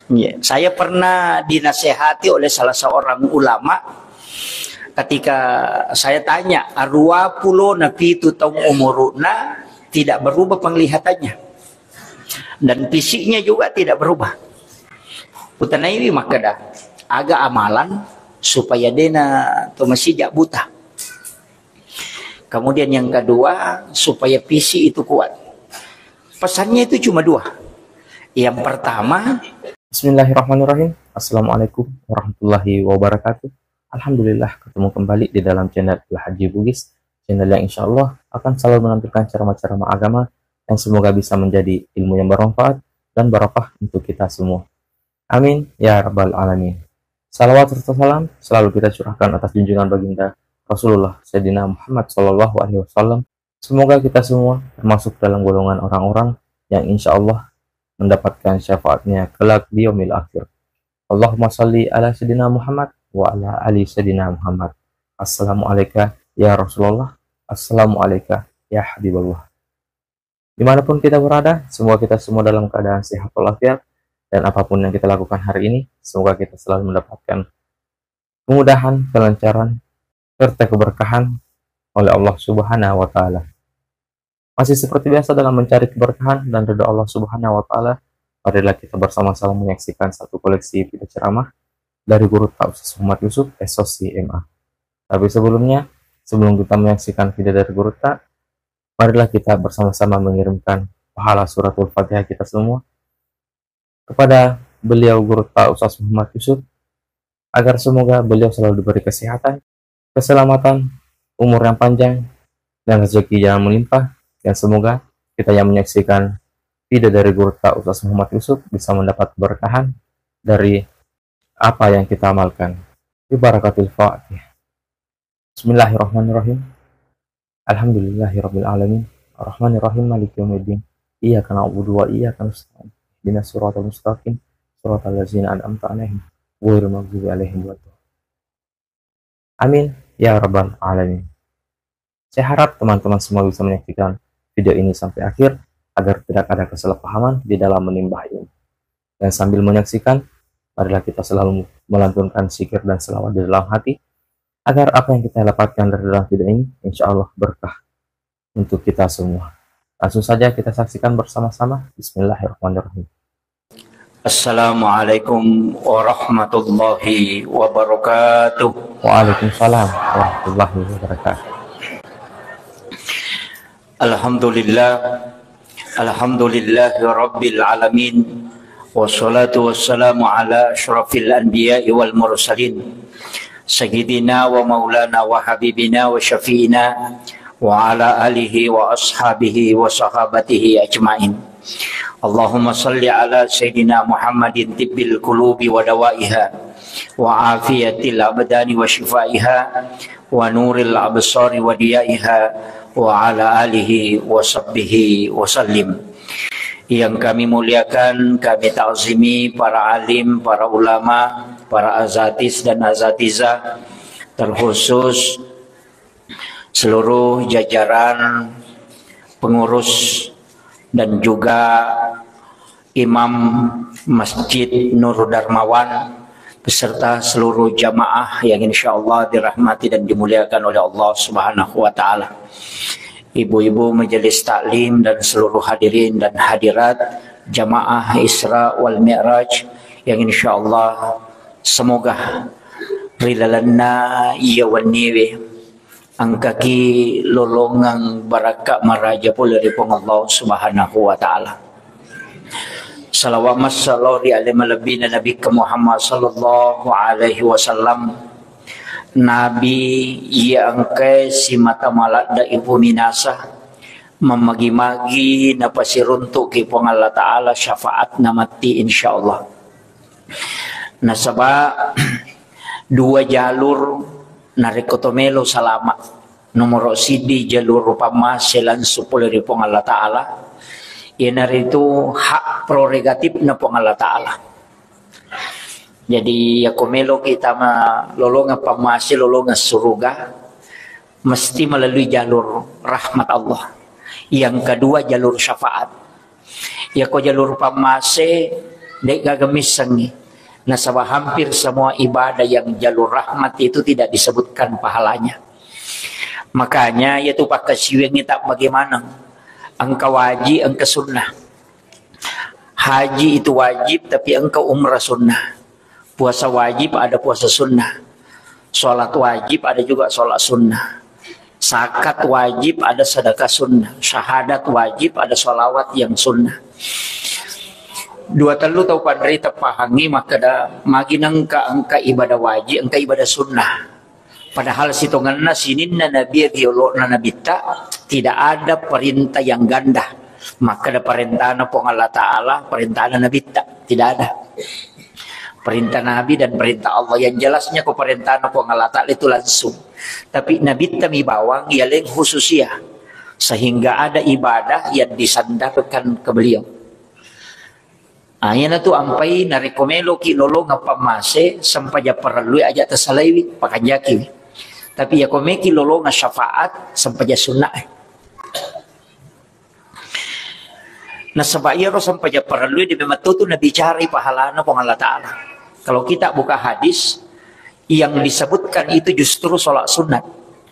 Ya, saya pernah dinasehati oleh salah seorang ulama ketika saya tanya, arwa pulo nabi itu tahu umuruna, tidak berubah penglihatannya dan fisiknya juga tidak berubah. Putanaiwi maka dah agak amalan supaya dena tu masih jak buta. Kemudian yang kedua, supaya fisik itu kuat. Pesannya itu cuma dua. Yang pertama, Bismillahirrahmanirrahim. Assalamualaikum warahmatullahi wabarakatuh. Alhamdulillah ketemu kembali di dalam channel Al-Haji Bugis, channel yang insya Allah akan selalu menampilkan ceramah-ceramah agama yang semoga bisa menjadi ilmu yang bermanfaat dan barokah untuk kita semua. Amin ya rabbal alamin. Salawat serta salam selalu kita curahkan atas junjungan baginda Rasulullah Sayyidina Muhammad SAW. Semoga kita semua termasuk dalam golongan orang-orang yang insya Allah mendapatkan syafaatnya kelak di yaumil akhir. Allahumma salli ala Sayyidina Muhammad wa ala ali Sayyidina Muhammad. Assalamualaikum ya Rasulullah. Assalamualaikum ya Habibullah. Dimanapun kita berada, semoga kita semua dalam keadaan sehat walafiat, dan apapun yang kita lakukan hari ini, semoga kita selalu mendapatkan kemudahan, kelancaran, serta keberkahan oleh Allah Subhanahu wa Ta'ala. Masih seperti biasa dalam mencari keberkahan dan ridha Allah Subhanahu wa Ta'ala, marilah kita bersama-sama menyaksikan satu koleksi video ceramah dari Guru Ta Ustaz Muhammad Yusuf SOC MA. Tapi sebelumnya, sebelum kita menyaksikan video dari Guru Ta, marilah kita bersama-sama mengirimkan pahala suratul Fatihah kita semua kepada beliau Guru Ta Ustaz Muhammad Yusuf, agar semoga beliau selalu diberi kesehatan, keselamatan, umur yang panjang, dan rezeki yang melimpah. Dan semoga kita yang menyaksikan video dari Guru Ta Ustaz Muhammad Yusuf bisa mendapat keberkahan dari apa yang kita amalkan. Barakatul Fatihah. Bismillahirrahmanirrahim. Alhamdulillahirabbil alamin. Arrahmanirrahim maliki yaumiddin. Iyyaka na'budu wa iyyaka nasta'in. Ihdinas siratal mustaqim. Siratal ladzina an'amta 'alaihim ghairil maghdubi 'alaihim waladdallin. Amin ya rabbal alamin. Saya harap teman-teman semua bisa menyaksikan video ini sampai akhir agar tidak ada kesalahpahaman di dalam menimba ilmu. Dan sambil menyaksikan, marilah kita selalu melantunkan zikir dan selawat di dalam hati agar apa yang kita dapatkan dari dalam video ini insya Allah berkah untuk kita semua. Langsung saja kita saksikan bersama-sama. Bismillahirrahmanirrahim. Assalamualaikum warahmatullahi wabarakatuh. Waalaikumsalam warahmatullahi wabarakatuh. Alhamdulillahi rabbil alamin, wassalatu wassalamu ala asyrafil anbiya'i wal mursalin, sayyidina wa maulana wa habibina wa syafi'ina wa ala alihi wa ashabihi wa sahabatihi ajma'in. Allahumma salli ala sayyidina Muhammadin tibbil qulubi wa dawaiha wa afiyatil abdani wa shifaiha wa nuril absari wa diyaiha wa ala alihi wa sahbihi wa sallim. Yang kami muliakan, kami ta'zimi para alim, para ulama, para azatis dan azatizah, terkhusus seluruh jajaran pengurus dan juga imam Masjid Nur Darmawan beserta seluruh jamaah yang insya Allah dirahmati dan dimuliakan oleh Allah Subhanahu wa Ta'ala. Ibu-ibu majelis taklim dan seluruh hadirin dan hadirat jamaah Isra wal Mi'raj yang insya Allah semoga rilalana iya waniwe angkaki lolongang barakat maraja pula dari Allah Subhanahu wa Ta'ala. Salawat masallahu alaihi malabina Nabi Muhammad sallallahu alaihi wasallam, Nabi yang ke si mata malak da ibu minasa memagi-magi napasiruntuk ke Allah Ta'ala syafaat namati insyaallah. Nasaba dua jalur narikotomelo salamat nomor sidi jalur pamaselan supul dari Allah Ta'ala. Ianar itu hak prerogatif na Allah Ta'ala. Jadi ya komelo kita lolongan pamasi lolongan surga mesti melalui jalur rahmat Allah. Yang kedua jalur syafaat. Ya ko jalur pamase dek gagamis sengi. Nasabah hampir semua ibadah yang jalur rahmat itu tidak disebutkan pahalanya. Makanya yaitu pakai siweng tak bagaimana. Engkau wajib, engkau sunnah. Haji itu wajib tapi engkau umrah sunnah. Puasa wajib ada puasa sunnah. Sholat wajib ada juga sholat sunnah. Zakat wajib ada sedekah sunnah. Syahadat wajib ada sholawat yang sunnah. Dua telu tau pandri terpahangi maka dah magin angka ibadah wajib, angka ibadah sunnah. Padahal sitonganna sininna nabi biologna nabita tidak ada perintah yang ganda. Maka ada perintahna pong Allah Ta'ala, perintahna nabita tidak ada. Perintah Nabi dan perintah Allah yang jelasnya ko perintahna pong Allah Ta'ala itu langsung. Tapi nabita mi bawang ya leng khususia sehingga ada ibadah yang disandarkan ke beliau. Ayan tu ampai narekomelo ki lolo ngapamase sampai ja perlu aja tersalaiwi pakanjaki. Tapi ya komeki lolo nga syafaat sampai ja sunnah. Nah sebab iya sampai ja perlu di memang tu nabi cari pahalana pong Allah Ta'ala. Kalau kita buka hadis yang disebutkan itu justru sholat sunat.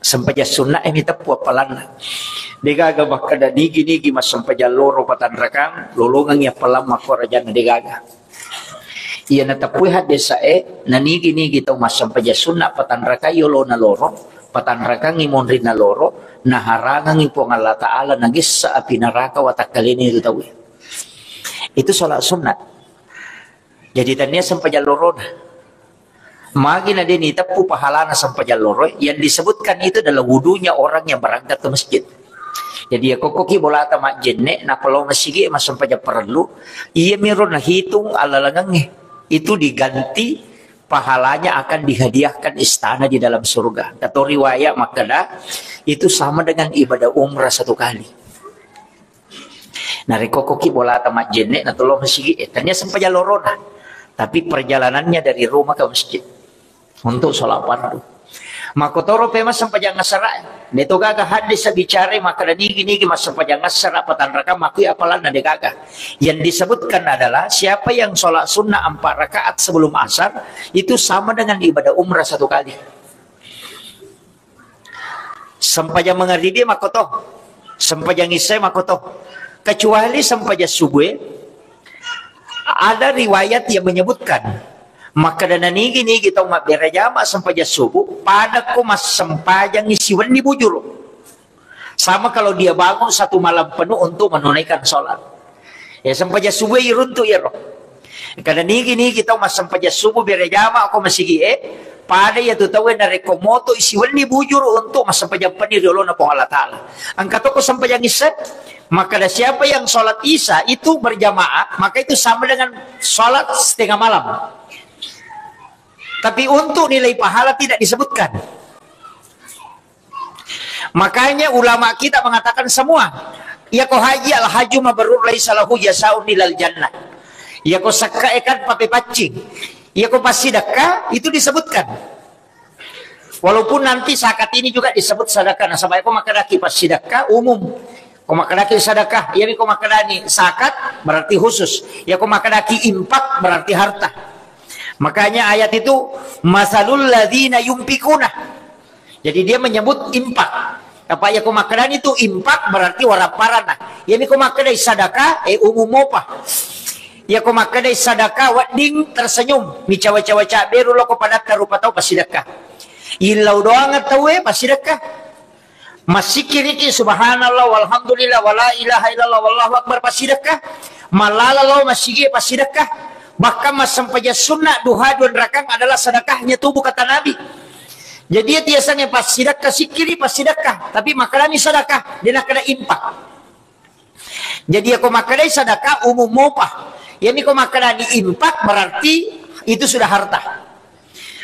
Sampai ja sunnah ini tepu apalana. Degaga bakada nigi mas sampai loro patan rakang lolongan ya pelam makorajan degaga. Iya natapui desa na nigi tau mas sampai sunnah patan raka yolo na loro patan rakang imonri na loro na harangan ipong Allah Ta'ala nagis sa api neraka watak kalini itu tahu. Itu sholat sunnah. Jadi tanya sampai loro na. Magi na din itapu pahalana sampai loro yang disebutkan itu adalah wudunya orang yang berangkat ke masjid. Jadi ya kokoki bola ta majenne na kalau masigi sampai perlu iya miron na hitung alalangange itu diganti pahalanya akan dihadiahkan istana di dalam surga. Kata riwayat makada itu sama dengan ibadah umrah satu kali. Nah kokoki bola ta majenne na tolo masigi ternyata sampai lorona. Tapi perjalanannya dari rumah ke masjid untuk sholat fardu. Makotoro pema sampai jangan serak. Neto gaga hadis bicara maka nigi mas sampai jangan serak patan raka makui apalan nade gaga. Yang disebutkan adalah siapa yang sholat sunnah 4 rakaat sebelum asar itu sama dengan ibadah umrah satu kali. Sampai jangan mengerti dia makoto. Sampai jangan isai makoto. Kecuali sampai jangan subuh ada riwayat yang menyebutkan. Maka dana nigi tau mak berajama sampai subuh pada ko mas sempajang isiwan di bujur. Sama kalau dia bangun satu malam penuh untuk menunaikan sholat. Ya sampai subuh iruntu ya roh. Karena nigi tau mas sampai subuh berajama aku masih pada ya tu tahu na rekomoto isiwan di bujur untuk mas sampai penir Allah na pong Allah Ta'ala. Angkat ko sampai isat. Maka ada siapa yang sholat isya itu berjamaah maka itu sama dengan sholat setengah malam. Tapi untuk nilai pahala tidak disebutkan. Makanya ulama kita mengatakan semua. Ya ko haji al haju mabrur laisa lahu jasaun ilal jannah. Ya ko sakaekan pape pacing. Ya ko pasidakah itu disebutkan. Walaupun nanti zakat ini juga disebut sedekah. Nah sampai ko makadaki pasidakah umum. Ko makadaki sedekah, ya ko makadani zakat berarti khusus. Ya ko makadaki infak berarti harta. Makanya ayat itu masalul ladzina yumpikuna. Jadi dia menyebut impak. Apa ya kumakadan itu impak berarti waraparana. Ya ni kumakadai sadaka umum apa? Ya kumakadai sadaka wading tersenyum. Mi cawa-cawa beru lo kepada tarupa tahu pasidaka. Ilau doang tahu pasidaka. Masih kiri subhanallah walhamdulillah wala ilaha illallah wallahu akbar pasidaka. Malala lo masih pasidaka. Bahkan mas sampai sunnah duha 2 rakaat adalah sedekahnya tubuh kata Nabi. Jadi dia biasanya pas sedekah sikiri pas sedekah, tapi makanani sedekah dia nak kena impak. Jadi aku makanai sedekah umum mopah. Yani kau makanani impak berarti itu sudah harta.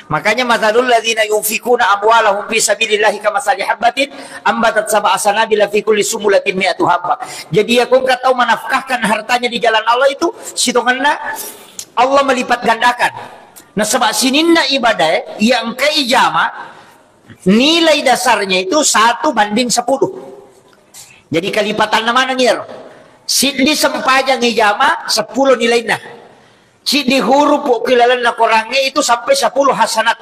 Makanya masalul ladzina yunfikuna amwalahum fi sabilillahi kamathali habatin ambatat sab'a sanabila fi kulli sumulatin mi'atu habba. Jadi aku enggak tahu menafkahkan hartanya di jalan Allah itu sitonganna Allah melipat gandakan. Nah sebab sininna ibadah yang keijama nilai dasarnya itu 1/10. Jadi kalipatan mana ngir? Sindi sempajang ijama 10 nilainya. Si di huruf po kilalan na Qur'annya itu sampai 10 hasanat.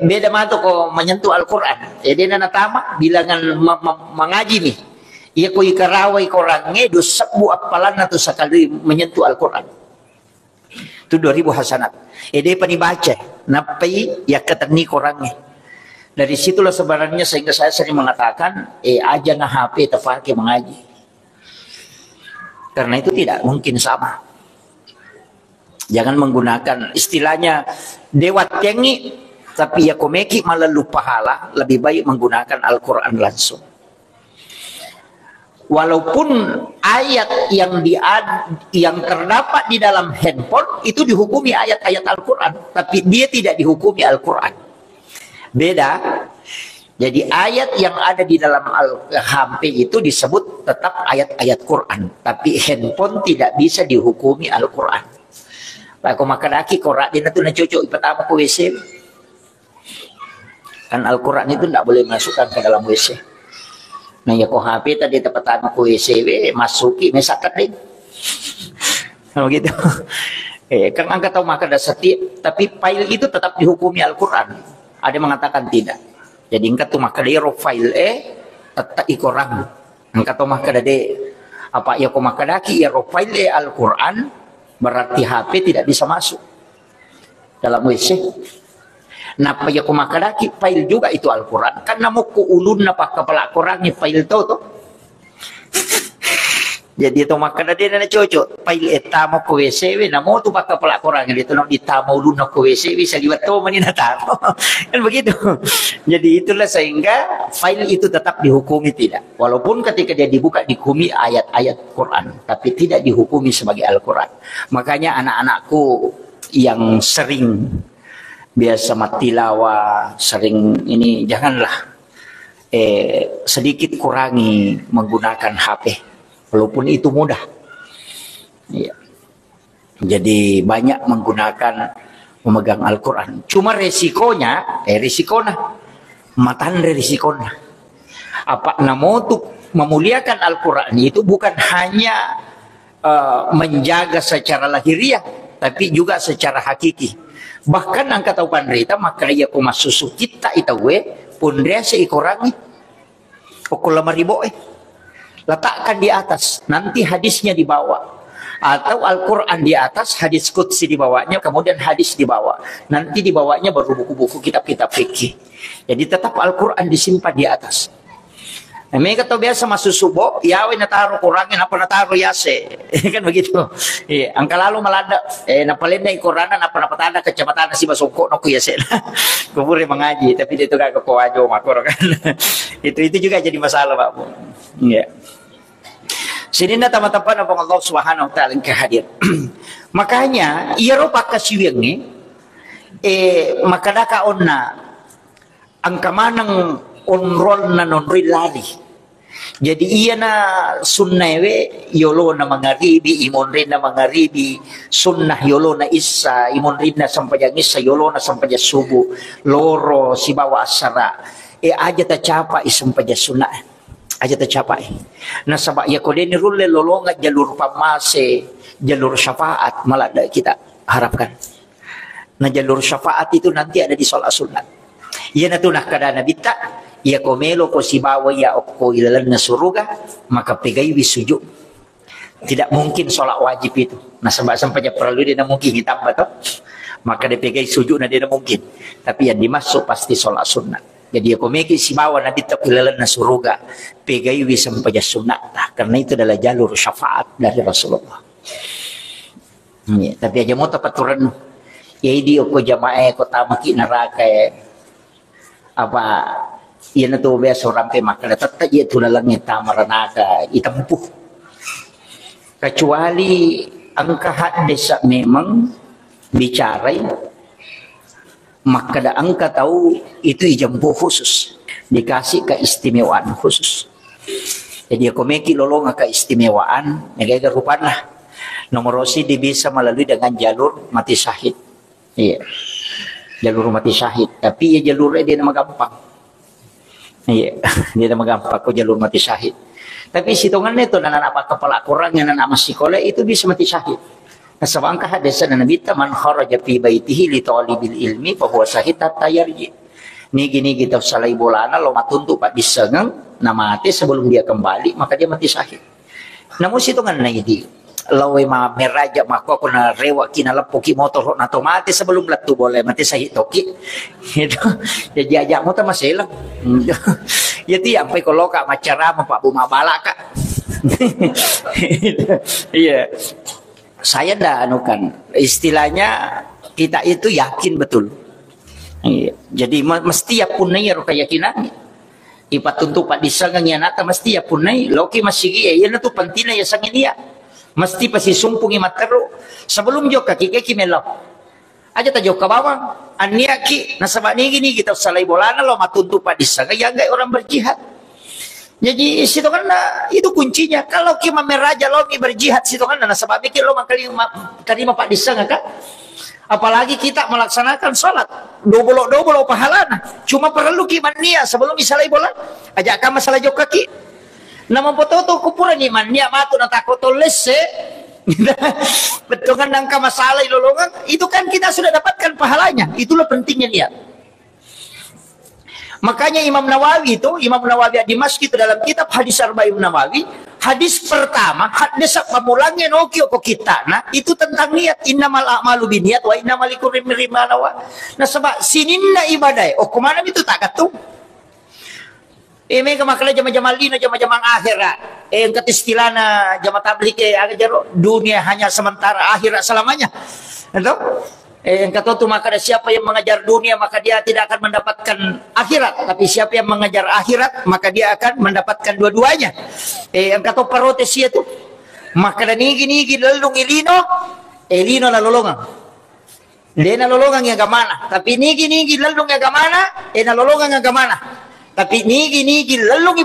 Beda mato ko menyentuh Al-Quran. Dia na natama bilangan mengaji nih. Ia ko ikaraway Qur'annya do 10 apalan na to sakali menyentuh Al-Quran. Itu 2000 hasanat. Dia panibaca. Napai ya ketani Qur'annya. Dari situlah sebenarnya sehingga saya sering mengatakan, aja na HP terpakai mengaji. Karena itu tidak mungkin sama. Jangan menggunakan istilahnya dewat tengi, tapi ya komeki malah lupa pahala. Lebih baik menggunakan Al-Quran langsung. Walaupun ayat yang terdapat di dalam handphone itu dihukumi ayat-ayat Al-Quran, tapi dia tidak dihukumi Al-Quran. Beda. Jadi ayat yang ada di dalam HP itu disebut tetap ayat-ayat Quran, tapi handphone tidak bisa dihukumi Al-Quran. Aku makan lagi Quran dia tu nak cocok pertama ke WC. Kan Al-Quran itu tidak boleh masukkan ke dalam WC. Nah ya ko HP tadi pertama ke WC masuki mesakat deh. Kalau gitu. Kan angkat tahu makan dah setiap, tapi file itu tetap dihukumi Al-Quran. Ada yang mengatakan tidak. Jadi engkau tu maka dia file tetap ikorang. Engkau tu maka dia apa ya ko maka daki ya file Al-Quran berarti HP tidak bisa masuk dalam WC. Napa ya ko maka daki file juga itu Al-Quran. Kan namo ko ulun na pa kepala Quran ni file to. Jadi itu maka dia na cocok file etamo ko WC namo tu pa kepala Quran dito no ditamo ulun na ko WC bisa liwat to manina tamo. Kan begitu. Jadi itulah sehingga file itu tetap dihukumi tidak. Walaupun ketika dia dibuka dihukumi ayat-ayat Quran, tapi tidak dihukumi sebagai Al-Quran. Makanya anak-anakku yang sering biasa matilawah, sering ini janganlah sedikit kurangi menggunakan HP. Walaupun itu mudah. Ya. Jadi banyak menggunakan memegang Al-Quran. Cuma resikonya, matan resikonya. Apa namo tu memuliakan Al-Quran itu bukan hanya menjaga secara lahiriah, tapi juga secara hakiki. Bahkan angka tahu pandrita maka ia kumasusu kita itu pun dia seikorangi pukul 5.000 letakkan di atas, nanti hadisnya di bawah. Atau Al-Quran di atas, hadis qudsi di bawahnya, kemudian hadis di bawah. Nanti di bawahnya baru buku-buku kitab-kitab fikih. Jadi tetap Al-Quran disimpan di atas. Nah, mereka tahu biasa masuk subuh, yawe nataruh kurangin apa nataruh yase. Kan begitu. Angka lalu melanda, napalenda Quranan apa napatanda kecamatan si basungko no yase. Kuburi mengaji, tapi itu gak kekoajo makor kan. Itu juga jadi masalah, Pak. Iya. Sini na tama-tama na Allah Subhanahu wa taala kehadir. Makanya iya ro pakasiweng ni makadaka onna ang kamanang onrol na nonril lali. Jadi iya na sunnewe yolo na mangaribi imon rin na mangaribi sunnah yolo na isa imon rin na sampayang isa yolo na sampayang subuh loro si bawa asara aja ta capa isampayang sunnah aja tercapai. Nah sabak ya kode ni rulle lolongat jalur pamase, jalur syafaat malah kita harapkan. Nah jalur syafaat itu nanti ada di sholat sunat. Ia natunah kada nabita, ia komelo ko si bawa ya ko ilalan na suruga, maka pegai wisujud. Tidak mungkin sholat wajib itu. Nah sabak sampainya perlu dia mungkin hitam betul. Maka dia pegai sujud na dia mungkin. Tapi yang dimasuk pasti sholat sunat. Jadi aku mikir si bawa nanti terkilalan na suruga pegai wisam paja sunat karena itu adalah jalur syafaat dari Rasulullah. Tapi aja mau tapaturan ya di aku jamaah aku tamaki neraka apa iya na to biasa orang pe makna tetap iya tulalangnya tamaranaka itampuh kecuali angka hadis memang bicara maka da angka tahu itu ijampu khusus dikasih keistimewaan khusus. Jadi aku meki lolong keistimewaan negara rupan lah nomor si bisa melalui dengan jalur mati syahid. Iya jalur mati syahid tapi ya jalurnya dia nama gampang. Iya dia nama gampang kok jalur mati syahid tapi hitungannya itu anak apa kepala kurang yang anak masih sekolah itu bisa mati syahid Nasabangka hadisan Nabi man kharaja fi baitihi li talibil ilmi fa huwa sahih hatta yarji. Nigi kita salai bolana lo matuntu pak disengang na mati sebelum dia kembali maka dia mati sahih. Namun situ kan na idi lawe ma meraja mako kuna rewa kina lepuki motor na mati sebelum latu boleh mati sahih toki. Itu jadi ajak motor masih hilang. Ya tiap sampai kalau kak macara pak buma bala kak. Iya. Saya dah anukan istilahnya kita itu yakin betul. Iya. Jadi mesti ya punai ya keyakinan. Ipat untuk pak disangang ya nata mesti ya punai. Loki masih ya na tu pantina ya sangin dia. Mesti pasti sumpungi materu. Sebelum jo kaki melo. Aja ta jo ke bawang. Ania ki nasabak ni gini kita salai bolana lo matuntu pak disangang ya enggak orang berjihad. Jadi situ kan itu kuncinya. Kalau kita meraja lo berjihad situ kan nasabak mikir lo terima pak disangang kan. Apalagi kita melaksanakan sholat double pahalana. Cuma perlu kimania sebelum misalnya bola ajak ka masalah jok kaki. Nama foto kupuran iman nia matu na takoto lese. Betul kan nangka masalah lolongan itu kan kita sudah dapatkan pahalanya. Itulah pentingnya niat. Makanya Imam Nawawi di masjid itu dalam kitab hadis Arba'in Nawawi, hadis pertama, hadis pemulangnya nokio kok kita, nah itu tentang niat, innamal a'malu binniat wa innamal likulli imrin ma nawa. Nah sebab sininna ibadah, oh kemana itu tak katung? Mereka makanya jama-jama lina, jama-jama akhirat. Yang kata istilahnya jama tablik dunia hanya sementara, akhirat selamanya. Entah? Yang kata itu maka siapa yang mengajar dunia maka dia tidak akan mendapatkan akhirat, tapi siapa yang mengajar akhirat maka dia akan mendapatkan dua-duanya. Yang kata protes itu maka dan nigi lelung ilino elino na lolongan na lolongan yang gamana, tapi nigi lelung yang gamana na lolongan yang gamana, tapi nigi lelung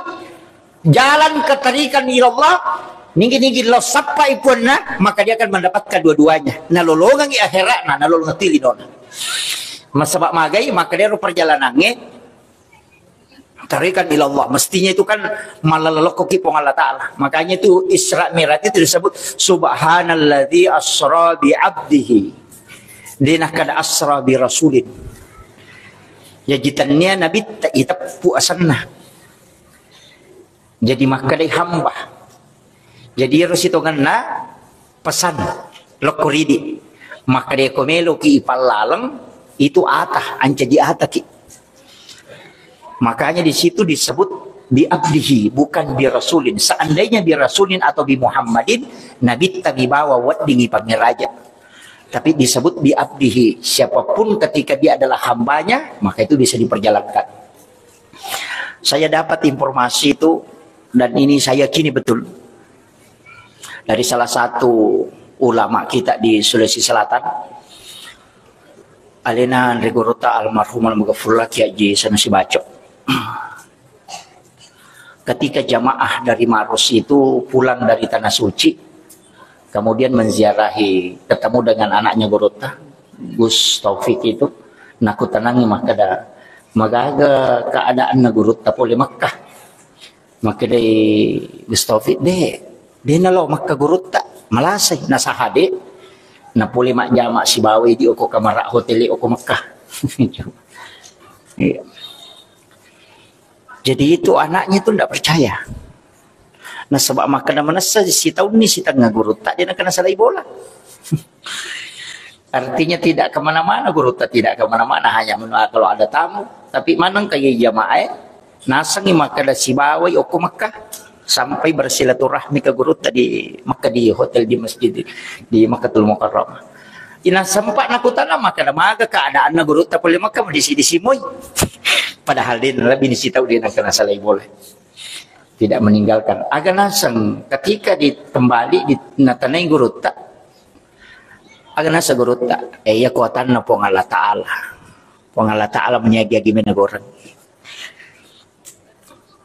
jalan ketarikan ilallah ninggi lo sapa ipunna maka dia akan mendapatkan dua-duanya. Nah lolongan i akhirat nah lolongan tilidona. Masabak magai maka dia perjalanannya tarikan ilallah. Mestinya itu kan malalok kipong Allah Ta'ala. Makanya itu Isra Mi'raj itu disebut subhanalladzi asra bi 'abdihi. Dinah kada asra bi rasulin. Ya jitannya Nabi tak puasanna. Jadi maka dia hamba. Jadi harus itu na pesan lokoridi maka dia komelo ki ipalalang itu atah ancaji atah ki. Makanya di situ disebut bi abdihi bukan bi rasulin. Seandainya bi rasulin atau bi Muhammadin Nabi tabi bawa wadingi pamiraja. Tapi disebut bi abdihi, siapapun ketika dia adalah hambanya maka itu bisa diperjalankan. Saya dapat informasi itu dan ini saya yakini betul dari salah satu ulama kita di Sulawesi Selatan, Alena Regorota almarhum al-Mughafurullah Kiai Haji Sanusi Bacok. Ketika jamaah dari Maros itu pulang dari Tanah Suci, kemudian menziarahi, ketemu dengan anaknya Gorota, Gus Taufik itu, naku tenangi maka magaga keadaan na Gorota pole Makkah. Maka dari Gus Taufik dia nalo Makkah Gorota malasay nasa hade na puli mak jama si bawe di oko kamara hotel oko Makkah. Iya. Jadi itu anaknya itu tidak percaya. Nah sebab makan mana saja si tahun ini si tengah Gorota dia nak kena salah bola. Artinya tidak kemana-mana Gorota tidak kemana-mana hanya kalau ada tamu. Tapi mana kayak jamaah nasangi makan si bawe oko Makkah. Sampai bersilaturahmi ke Gorota di Makkah di hotel di masjid di Makkatul Mukarramah. Ina sempat nakutana maka maga keadaan na Gorota pole Makkah di simoy. Padahal dia lebih disi tahu dia nak kena salah boleh. Tidak meninggalkan. Agak nasang ketika kembali di natanay Gorota. Agak nasa Gorota. Ya kuatan na pong Allah Ta'ala. Pong Allah Ta'ala menyagia gimana goreng.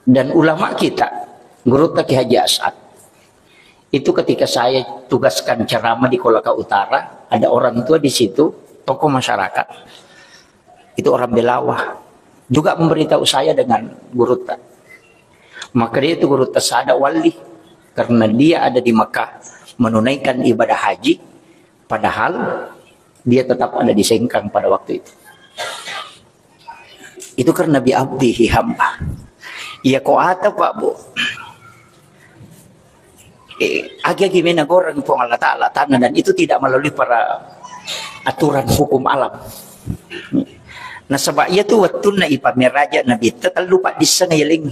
Dan ulama kita Gorota Ki Haji As'ad itu ketika saya tugaskan ceramah di Kolaka Utara, ada orang tua di situ, tokoh masyarakat, itu orang Belawah, juga memberitahu saya dengan Gorota. Maka dia itu Gorota sada wali, karena dia ada di Mekah menunaikan ibadah haji, Padahal dia tetap ada di Sengkang pada waktu itu. Itu karena Nabi abdihi hamba. Iya kok ada Pak Bu. Agi-agi menagorang po Allah Ta'ala tanah, dan itu tidak melalui para aturan hukum alam. Nah sebab ia tu waktu na ipamiraja Nabi tetal lupa disengayaling.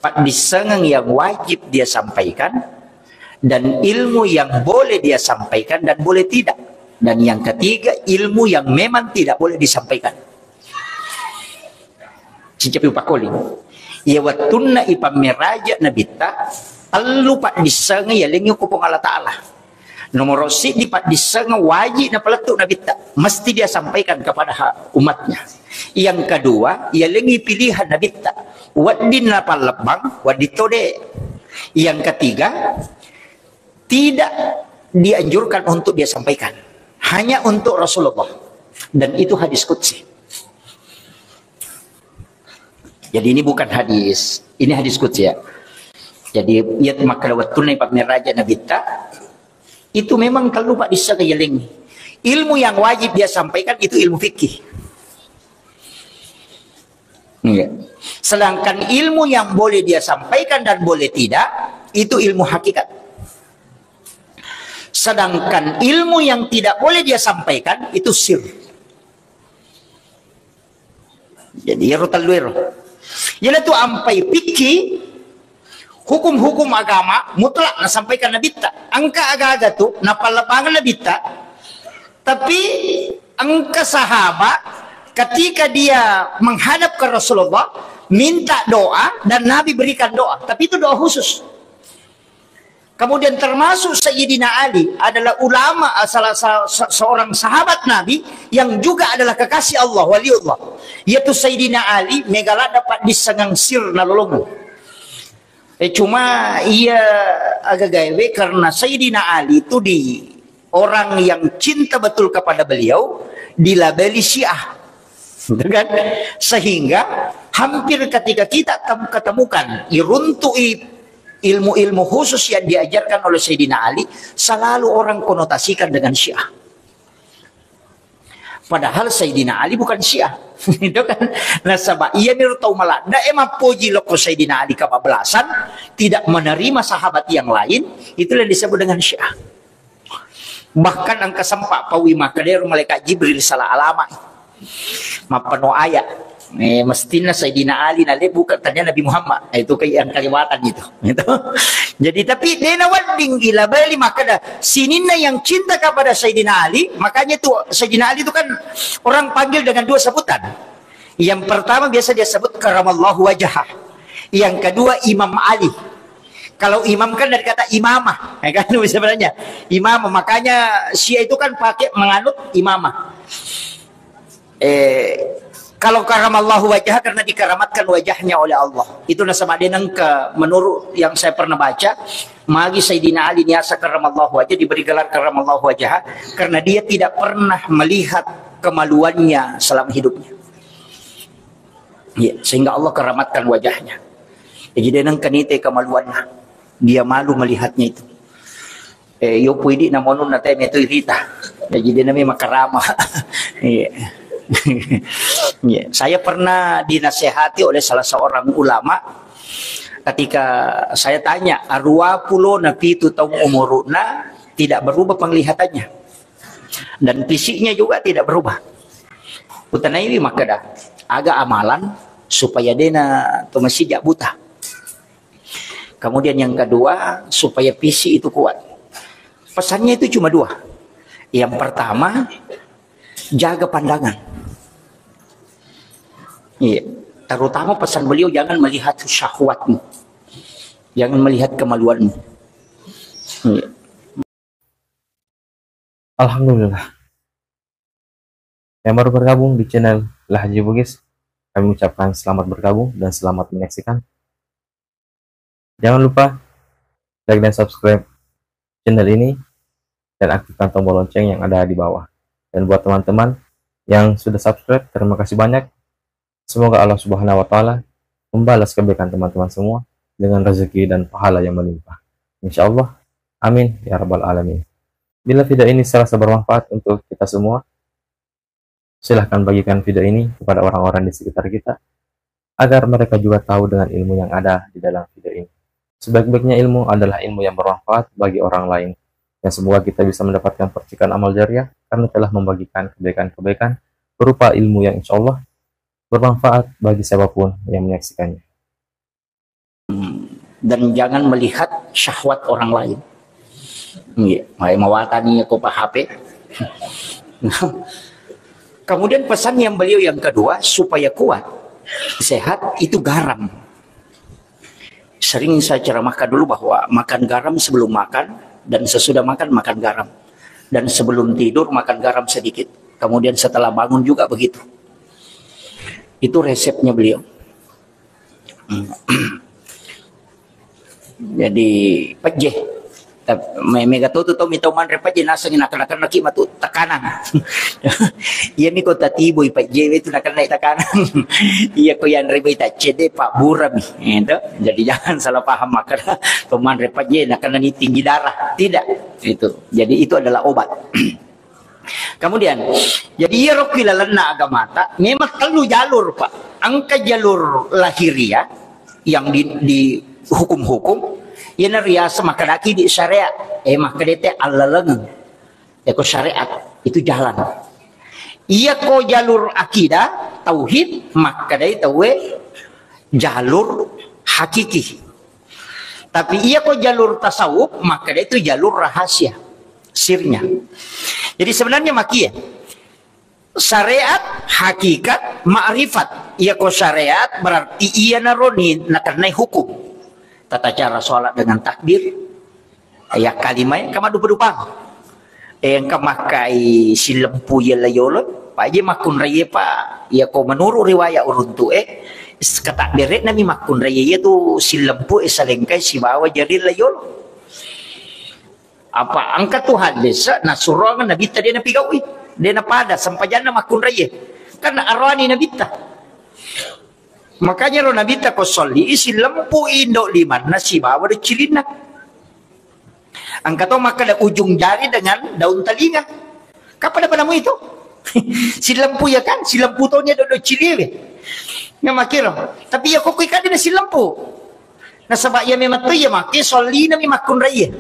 Pak disengang yang wajib dia sampaikan, dan ilmu yang boleh dia sampaikan dan boleh tidak. Dan yang ketiga, ilmu yang memang tidak boleh disampaikan. Cicapi pakoli. Ia waktu na ipamiraja Nabi lupa disengang ya lengi kupong Allah Ta'ala. Nomor si di pak disengang wajib na peletuk Nabi mesti dia sampaikan kepada umatnya. Yang kedua, ia lengi pilihan Nabi wadin lapal lebang waditode. Yang ketiga, tidak dianjurkan untuk dia sampaikan, hanya untuk Rasulullah, dan itu hadis qudsi. Jadi ini bukan hadis, ini hadis qudsi ya. Jadi ya maka waktu nih Pak Miraja Nabi itu memang kalau Pak disenggeling. Ilmu yang wajib dia sampaikan itu ilmu fikih. Ya. Sedangkan ilmu yang boleh dia sampaikan dan boleh tidak itu ilmu hakikat. Sedangkan ilmu yang tidak boleh dia sampaikan itu sir. Jadi ya rotalwero. Yaitu ampai fikih hukum-hukum agama mutlak na sampaikan Nabi angka aga-aga tu napalapangan Nabi tapi angka sahabat ketika dia menghadap ke Rasulullah minta doa dan Nabi berikan doa, tapi itu doa khusus. Kemudian termasuk Sayyidina Ali adalah ulama salah seorang sahabat Nabi yang juga adalah kekasih Allah, waliullah, yaitu Sayyidina Ali megala dapat disengang sir nalolong. Cuma ia agak gawe karena Sayyidina Ali itu di orang yang cinta betul kepada beliau dilabeli Syiah, kan? Sehingga hampir ketika kita ketemukan iruntui ilmu-ilmu khusus yang diajarkan oleh Sayyidina Ali, selalu orang konotasikan dengan Syiah. Padahal Sayyidina Ali bukan Syiah. Itu kan. Nah sebab ia tahu malah da emang puji loko Sayyidina Ali kebablasan tidak menerima sahabat yang lain, itulah disebut dengan Syiah. Bahkan angka sempak pawi makader malaikat Jibril salah alama. Mapano ayat. Mestinya Sayyidina Ali nale bukan tanya Nabi Muhammad. Itu kayak yang kaliwatan itu. Jadi tapi dia nawading gila bali maka dah sinina yang cinta kepada Sayyidina Ali, makanya tuh Sayyidina Ali itu kan orang panggil dengan dua sebutan. Yang pertama biasa dia sebut karamallahu wajhah. Yang kedua Imam Ali. Kalau imam kan dari kata imamah, ya kan sebenarnya imamah, makanya Syiah itu kan pakai menganut imamah. Kalau karamallahu wajah karena dikaramatkan wajahnya oleh Allah. Itu nasabah denang ke menurut yang saya pernah baca, magi Sayyidina Ali niasa karamallahu wajah diberi gelar karamallahu wajah karena dia tidak pernah melihat kemaluannya selama hidupnya. Ya, sehingga Allah karamatkan wajahnya. Jadi denang kanite kemaluannya. Dia malu melihatnya itu. Yo puidi namonun na teme itu irita. Jadi dia namanya makarama. Yeah. Saya pernah dinasehati oleh salah seorang ulama ketika saya tanya arwah pulo nabi itu tahun umuruna tidak berubah penglihatannya dan fisiknya juga tidak berubah. Utana ini maka dah agak amalan supaya dena tu masih jak buta. Kemudian yang kedua supaya fisik itu kuat. Pesannya itu cuma dua. Yang pertama jaga pandangan. Iya, terutama pesan beliau jangan melihat syahwatmu, jangan melihat kemaluanmu. Iya. Alhamdulillah. Yang baru bergabung di channel Al-Haji Bugis, kami ucapkan selamat bergabung dan selamat menyaksikan. Jangan lupa like dan subscribe channel ini dan aktifkan tombol lonceng yang ada di bawah. Dan buat teman-teman yang sudah subscribe, terima kasih banyak. Semoga Allah Subhanahu wa Ta'ala membalas kebaikan teman-teman semua dengan rezeki dan pahala yang melimpah. Insya Allah, amin ya Rabbal Alamin. Bila video ini serasa bermanfaat untuk kita semua, silahkan bagikan video ini kepada orang-orang di sekitar kita, agar mereka juga tahu dengan ilmu yang ada di dalam video ini. Sebaik-baiknya ilmu adalah ilmu yang bermanfaat bagi orang lain. Dan semoga kita bisa mendapatkan percikan amal jariah karena telah membagikan kebaikan-kebaikan berupa ilmu yang insya Allah bermanfaat bagi siapapun yang menyaksikannya. Dan jangan melihat syahwat orang lain. Mawatani aku HP. Kemudian pesan yang beliau yang kedua, supaya kuat, sehat, itu garam. Sering saya ceramahkan dulu bahwa makan garam sebelum makan, dan sesudah makan, makan garam. Dan sebelum tidur, makan garam sedikit. Kemudian setelah bangun juga begitu. Itu resepnya beliau. Jadi, pejeh. Mega tu mito man repaje nasa nginakan laki matu tekanan. Iya mi ko tatiboy pejeh itu nakan naik tekanan. Iya ko yan rebe ta cede Pak Buram itu. Jadi jangan salah paham makan teman repaje nakan tinggi darah. Tidak. Itu. Jadi itu adalah obat. Kemudian, jadi ia rokila lena agama tak memang perlu jalur Pak. Angka jalur lahiriah yang di hukum-hukum. Ia riasa makadaki di syariat, makadete alaleng, ko syariat itu jalan. Ia ko jalur akidah, tauhid, makadai tawe jalur hakiki. Tapi ia ko jalur tasawuf, makadai itu jalur rahasia, sirnya. Jadi sebenarnya makia syariat, hakikat, ma'rifat. Ia ko syariat berarti ia naroni nakarnai hukum. Tata cara sholat dengan takbir, ayat kalimat kama dupa-dupa. Yang kamakai si lempu ya layolot, pak je makun raya pak, ya ko menurut riwayat uruntu ketakbiret nami makun raya tu si lempu salengkai si bawa jadi layolot. Apa angkat Tuhan desa nasurangan nabi tadi nabi gawi, dia pada sampai jana makun raya, kan arwani nabi ta. Makanya lo Nabi tak kosoli isi lempu indok liman nasi bawa ada cilina. Angkat maka ada ujung jari dengan daun telinga. Kapan ada namu itu? Si lempu ya kan? Si lempu tonya do cili. Ya makiro. Tapi ya kok ikan dia si lempu. Nah sebab ya memang tu ya makai soli nami makun raya.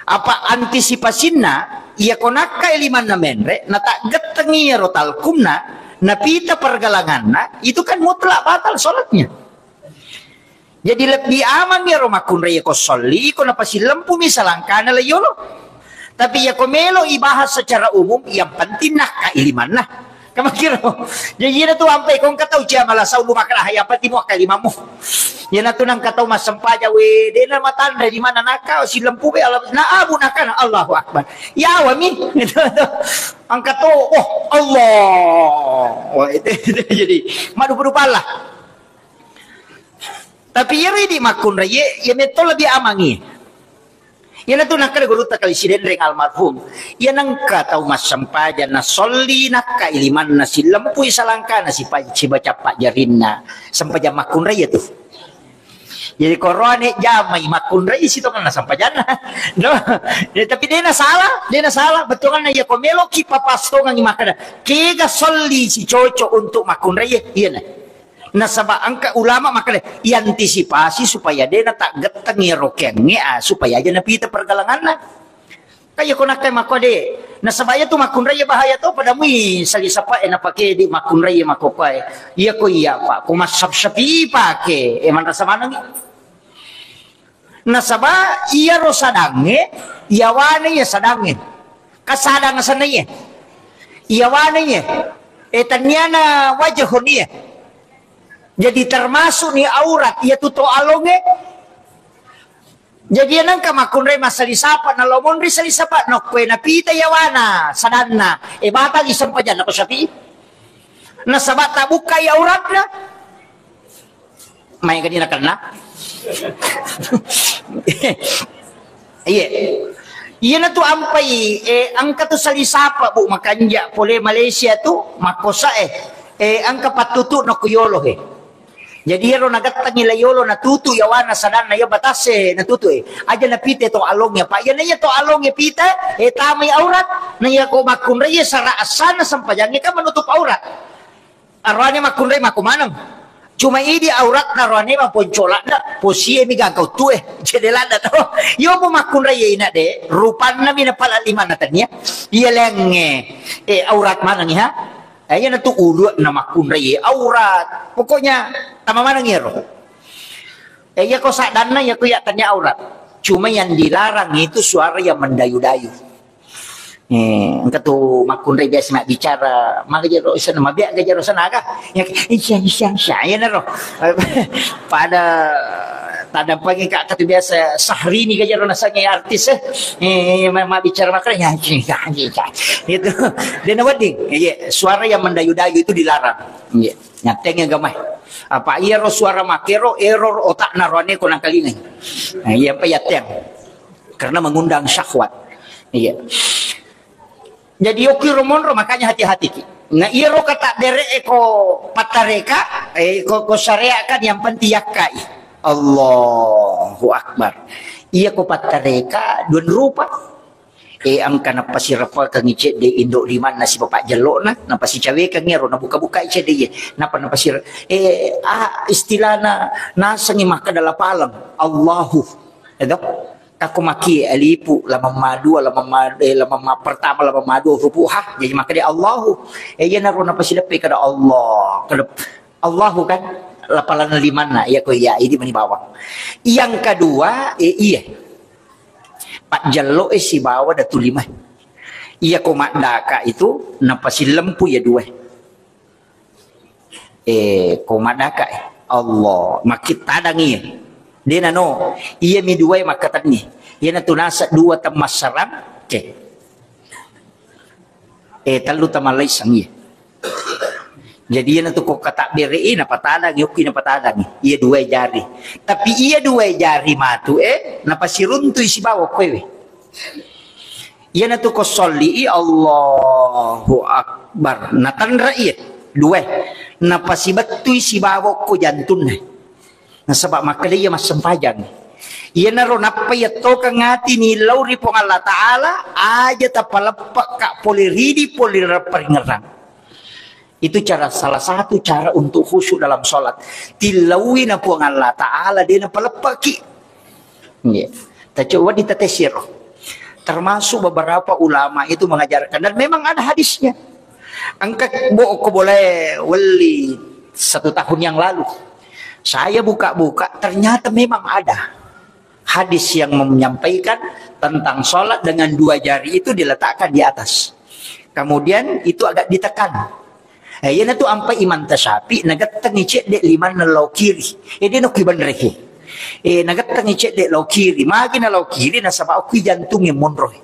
Apa antisipasinya? Ya konaka liman na menre. Na tak getengi rotal kumna. Napita pergalangan itu kan mutlak batal sholatnya. Jadi lebih aman ya romakun raya ko soli ko napasi lempu misalangkana layolo. Tapi ya ko melo ibahas secara umum yang penting nak kailiman nah. Kamakiro. Jadi na tu ampai kong katau cia malasau lumakala hayapa timo kalimamu. Ya na tu nang katau masempaja we de na matanda di mana nakau si lempu be Allah na abu nakana Allahu akbar. Ya wami. Angkat tu, oh Allah. Wah, itu jadi madu berupalah. Tapi ya ini makun raya, ya meto lebih amangi. Ya na tu nakal guru takal siden reng almarhum. Ya nangka tau mas sampaja na soli nakka iliman na si lempu isalangka na si baca pak jarinna sampaja makun raya tu. Jadi korone jamai makun rais itu kan sampai jana. No. Ya, tapi dia na salah, betul kan ya komelo ki papasto ngang makada. Kega soli si cocok untuk makun rais, iya na. Nah sabab angka ulama makada antisipasi supaya dia na tak getengi rokengnya supaya aja na pita pergalangan na. Kaya ko nakay makode. Nah sabaya tu makun rais bahaya tu pada mui sali sapa na pakai di makun rais makopai. Iya ko iya pak, ko masap-sapi pakai. Man rasa mana ni? Nasaba iya ro sadange iyawane ya sadange kasadang sanaya iyawane ya tanyana wajah dia jadi termasuk ni aurat ia tuto alonge jadi nang kamakun re masali sapa na lomon ri sali sapa no kwe na pita yawana sadanna batang isang pa dyan ako sapi nasaba tabuka ya aurat na may kanina kana. Iya. Iya na tu ampai angka tu salisapa bu makanja pole Malaysia tu makosa angka patutu no kuyolo Jadi ro nagatang ilayolo na tutu yawana sadan na ya batase na tutu aja na pite to alongnya pak ya na ya to alongnya pite tamay aurat na ya ko makunray sara asana sampajangnya kan menutup aurat arwani makunray makumanang cuma ini aurat na arwani maponcolak na posie mi gagaw tu jedelan na to yo mo makunray ina de rupan na minapala lima na tanya iya lenge aurat manang ha ayan na to ulo na makunray aurat pokoknya tama mana ngiro ya kau sadana ya kau ya tanya aurat cuma yang dilarang itu suara yang mendayu-dayu engkau tuh makunray biasa nak bicara maka jero sana mabia ke jero sana kah ya isya saya naro pada tada pagi kak kata biasa sehari ni ke jero nasanya artis mak bicara makanya itu dia nawading suara yang mendayu-dayu itu dilarang nyatengnya gamai apa iya ro suara makero error otak narone ko nang kalingan iya pa yateng karena mengundang syahwat iya jadi oki romonro makanya hati-hati ki nah iya ro kata dere eko patareka ko syariat kan yang pentiakai Allahu akbar iya ko patareka dun rupa angka na pasirapal kang ice de indo liman na si bapak jelo na pasi cawe kang ngero na buka-buka ice de napa na pasir istilah na nasangi maka dala palang Allahu edo kaku maki alipu lama madu lama pertama lama madu rupuha jadi maka dia Allahu ya na ro na pasi lepe kada Allah kada Allahu kan lapalan liman na ya ko ya ini mani bawang yang kedua iya Pak Jallo si bawa datu lima. Iya komak daka itu napasi lempu ya dua. Komak daka Allah makit tadang iya. Dia nano iya mi dua makatan ni. Iya na tunasa dua temas sarang ke. Talu tamalay sang iya. Jadi iya na tu ko kata beri na patadang yoki na patadang iya dua jari. Tapi iya dua jari matu napasi runtuy si bawa kwewe. Iya na tu ko soli Allahu akbar natandra iya dua napasi batuy si bawa ko jantun na sabab makada iya mas sempajang. Iya na ro napayato kang ngati nilaw ri pong Allah Ta'ala aja tapalapak ka poliridi poliraparingarang. Itu salah satu cara untuk khusyuk dalam sholat. Tilawi na po ang Allah Ta'ala din na palapaki. Coba ditetesir. Termasuk beberapa ulama itu mengajarkan. Dan memang ada hadisnya. Angkat ko boleh wali 1 tahun yang lalu. Saya buka-buka ternyata memang ada. Hadis yang menyampaikan tentang sholat dengan 2 jari itu diletakkan di atas. Kemudian itu agak ditekan. Yan na to ampai iman tasapi nagatang icet de liman na law kiri. Dia no kiban rehe. Nagatang icet de law kiri. Magi na law kiri na saba aku jantung yang monroy.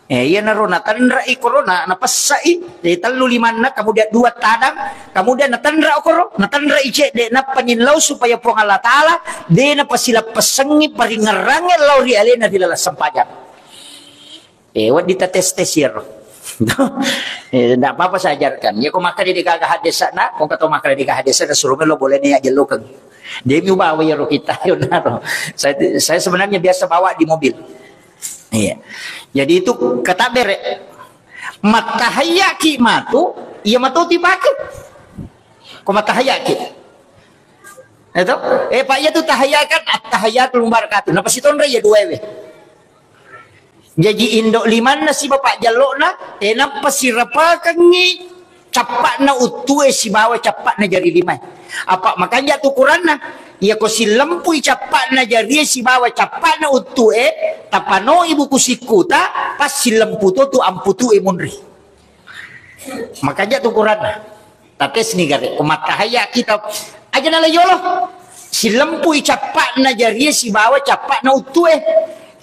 Yan na ro natanra corona napasai de talu liman na kemudian 2 tadang kemudian natanra okoro natanra icet de na paninlaw supaya po Allah Ta'ala de na pasila pasengi paringarangel law ri alena dilala sampajan. Wat ditatestesir. Tidak apa-apa saya ajarkan. Ya kau makan di kagak hadesa nak, kau kata makan di kagak hadesa, suruh lo boleh nih aja lo kan. Dia bawa ya ro kita yo naro. Saya sebenarnya biasa bawa di mobil. Iya. Jadi itu kata bere. Matahayaki matu, iya matu tibakan. Kau matahayaki. Itu, Pak ya tu tahayakan, tahayatul barakatuh. Napa si tonre ya 2 Jadi indok liman na si bapak jalok na napa si rapakan ni capak na utu si bawa capak na jari 5 apa makanya tu Quran na iya ko si lempui capak na jari si bawa capak na utu tapano ibu kusikuta pas si lempu tu amputu munri makanya tu Quran na tates ni gare kumatahaya kita aja na layolo si lempui capak na jari si bawa capak na utu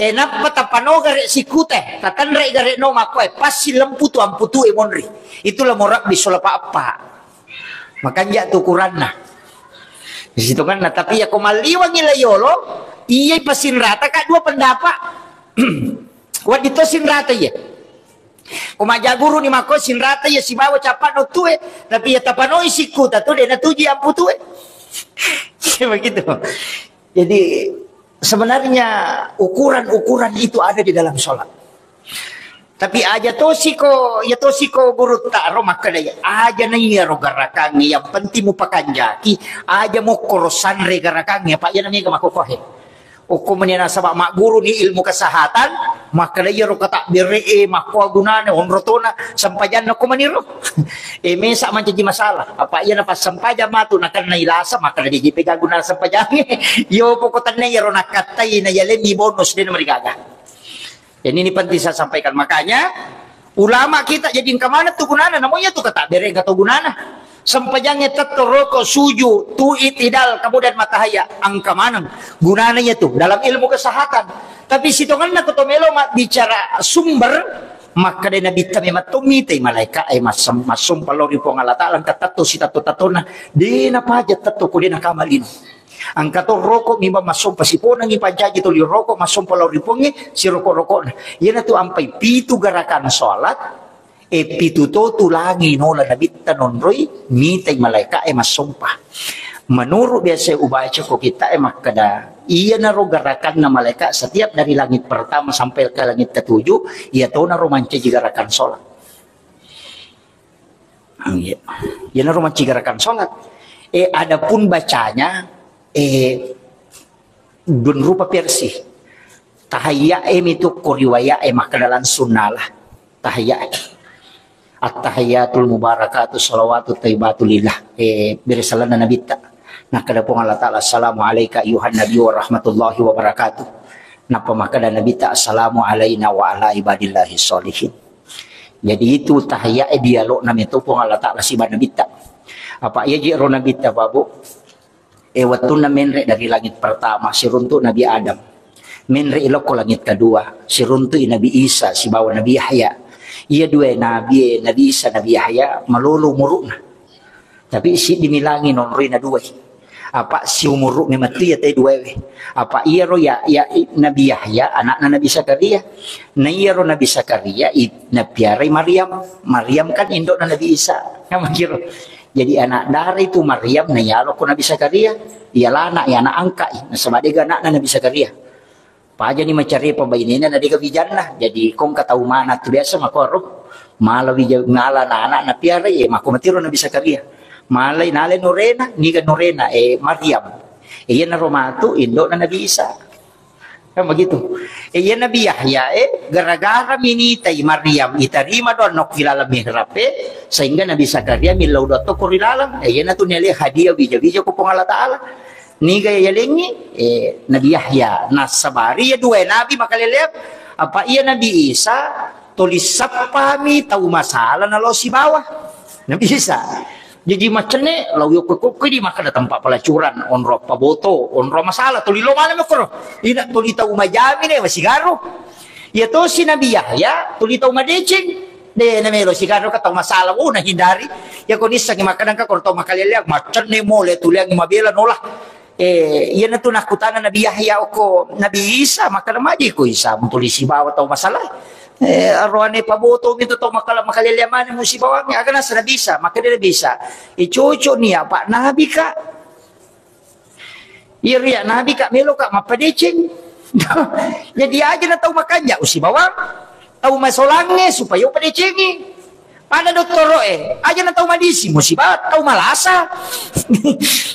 napa tapano gare sikute tatanre gare no makoy pas si lempu tu amputu monri itulah morak bisola apa makanya tu Quran nah di situ kan tapi ya komaliwang ilayolo iya pasin rata kak 2 pendapat wat itu sin rata ya kumaja guru ni makoy sin rata ya si bawa capat no tue tapi ya tapano sikute tu dena tuji amputu Begitu. Jadi sebenarnya ukuran-ukuran itu ada di dalam sholat. Tapi aja tosiko, ya tosiko guru tak ro makadaya. Aja na iya ro garakangi yang penting mo pakanjaki. Aja mo korosan re garakangi. Pak ya namanya makukohe. Uko menina sabak mak guru ni ilmu kesehatan. Makadaya ro kata bere makwa gunane onrotona sampajan na kumaniro. Mesa man jadi masalah. Apa iya na pas sampajan matu nakan na ilasa makadaya jipe gaguna sampajan. Yo pokotan na iya ro nakatay na yalen ni bonus din marigaga. Dan ini penting saya sampaikan. Makanya ulama kita jadi kemana tuh gunana? Namanya tuh kata bereng atau gunana. Sempajangnya tetap rokok suju tu itidal kemudian matahaya angka mana gunanya tuh dalam ilmu kesehatan. Tapi sitongan nak ketomelo bicara sumber maka dia nabi tami matumi tei malaika masum palori pong Allah Ta'ala katato sitato tatona di na aja tato ko din nakamalin. Ang katong rokok mimba masong pasipon ang ipanjaji to li rokok masong palaw ripongi si rokok-rokok na. Yan na to ampay pitu garakan salat pitu to tulangi no la nabita nonroy mitay malaika masumpa. Menurut biasa ubaca ko kita makada iya na ro garakan na malaika setiap dari langit pertama sampai ke langit ketujuh iya to na romanci garakan salat. Iya na romanci garakan salat. Adapun bacanya dun rupa versi tahayya itu kuriwaya makadalan sunnalah tahayya at-tahayyatul mubarakatuh salawatu thayyibatulillah birisalana nabita nakada pong Allah Ta'ala assalamu alayka ayuhan nabi wa rahmatullahi wa barakatuh napa makada nabita assalamu alayna wa ala ibadillahi sholihin. Jadi itu tahayya dialog namin ito pong Allah Ta'ala si nabita apa iya jiro nabita babu waktu na menre dari langit pertama si runtu Nabi Adam menre ilok ko langit kedua si runtu Nabi Isa si bawa Nabi Yahya iya dua Nabi Isa Nabi Yahya malulu muruk na tapi si dimilangi nonroy na dua apa si umuruk ni mati ya tay dua apa iya ro ya Nabi Yahya anak na Nabi Zakaria na iya ro Nabi Zakaria na piaray Maryam kan indok na Nabi Isa nga makiro. Jadi anak dari itu Maryam na yalo ko Nabi Zakaria ialah anak ya anak angka na sabadiga anak na Nabi Zakaria paja ni mencari pembainina na diga bijanna jadi kong kataw mana tu biasa makoro malawi ngala na anak na piara makumatiro Nabi Zakaria malay nale Norena niga Norena Maryam yan na romatu indo na Nabi Isa kan begitu. Yan Nabi Yahya gara-gara minitay Maryam itarima doon nok kilala mihrap sehingga Nabi Zakaria milaw doon to kurilalang yan na to nila hadiah bija-bija ko pong Allah Ta'ala ni gaya yalingi Nabi Yahya nasabari ya dua Nabi makalilip apa iya Nabi Isa tulisap pami tahu masalah na lo si bawah Nabi Isa. Jadi macamnya lalu kok di maka ada tempat pelacuran onro paboto onro masalah tulilo mana makro ina tulita umajami ne masigaro ya to si Nabi Yahya tulita umadecing de namelo sigaro katong masalah na hindari ya konisa ki makadang ka korto makaliliag macamne mole tuliang mabela nolah yan na to nakutana Nabi Yahya ko Nabi Isa makadamaji ko Isa tulisi bawa taw masalah arwane paboto gitu to makaliliaman mo si bawang aga na sa nabisa makadila bisa icucu niya pak nabi ka iriya nabi ka melo ka mapadecing jadi aja na tau makanya usi bawang tau masolange supaya upadecingi pada doktoro aja na tau madisi musibat tau malasa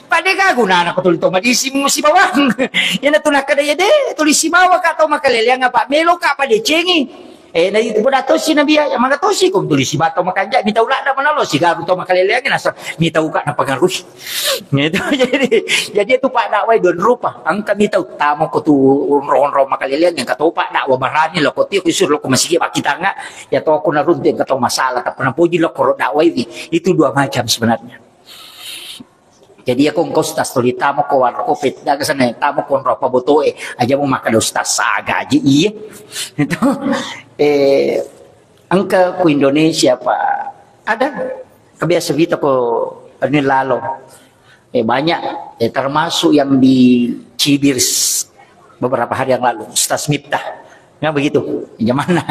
pada ka guna na ko tulito madisi musibawang yan na tunakadaya de tulisi bawa ka tau makaliliang pa melo ka padecingi na itu pun atau si Nabi yang mana tahu sih kung tulis si bato makanja minta ulah dah mana lo si garu to makaleleangin asal minta uka na pengaruh gitu jadi itu pak dakwai don rupa ang kami tahu tamu ko tu ron makaleleangin kato pak dakwa barani lo ko ti kusur lo ko masigi kita nga ya to ako naruntin kato masalah ta puji lo ko dakwai itu dua macam sebenarnya. Jadi ako kung ustas tuloy tamo ko war ko pit daga sana tamo ko ropa boto aja mo makada ustas saga aja iya itu angka ku Indonesia pa ada kebiasa kita ko ini lalo banyak termasuk yang di Cibir beberapa hari yang lalu Ustaz Miftah ya begitu gimana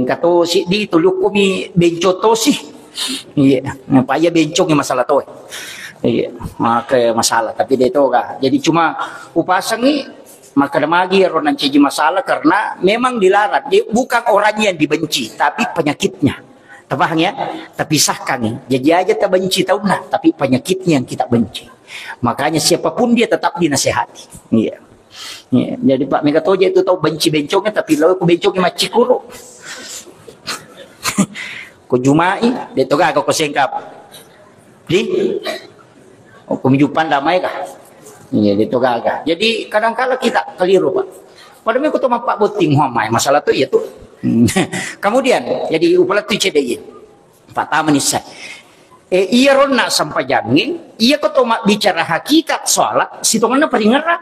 kato si di tuluk ko mi bencoto sih iya paya bencong yang masalah to Iya, maka masalah. Tapi dia itu kah. Jadi cuma upasang ni maka magi ronan ciji masalah karena memang dilarang. Dia bukan orangnya yang dibenci, tapi penyakitnya. Tabah ya, terpisahkan nih. Jadi aja tak benci tahu nah, tapi penyakitnya yang kita benci. Makanya siapapun dia tetap dinasehati. Iya. Iya. Jadi Pak Megatoja itu tahu benci bencongnya, tapi lalu aku bencongnya macikuro. Ko jumai, dia tu kau sengkap. Di kehidupan damai kah? Iya, itu gagah. Jadi kadang-kala kita keliru Pak. Padahal aku tuh Pak Buting Muhammad masalah tuh ya tuh. Kemudian jadi upalat tu cedeye. Pertama nih saya. Iya rona sampai jangi. Iya kau tuh bicara hakikat soalat. Situngannya peringeran.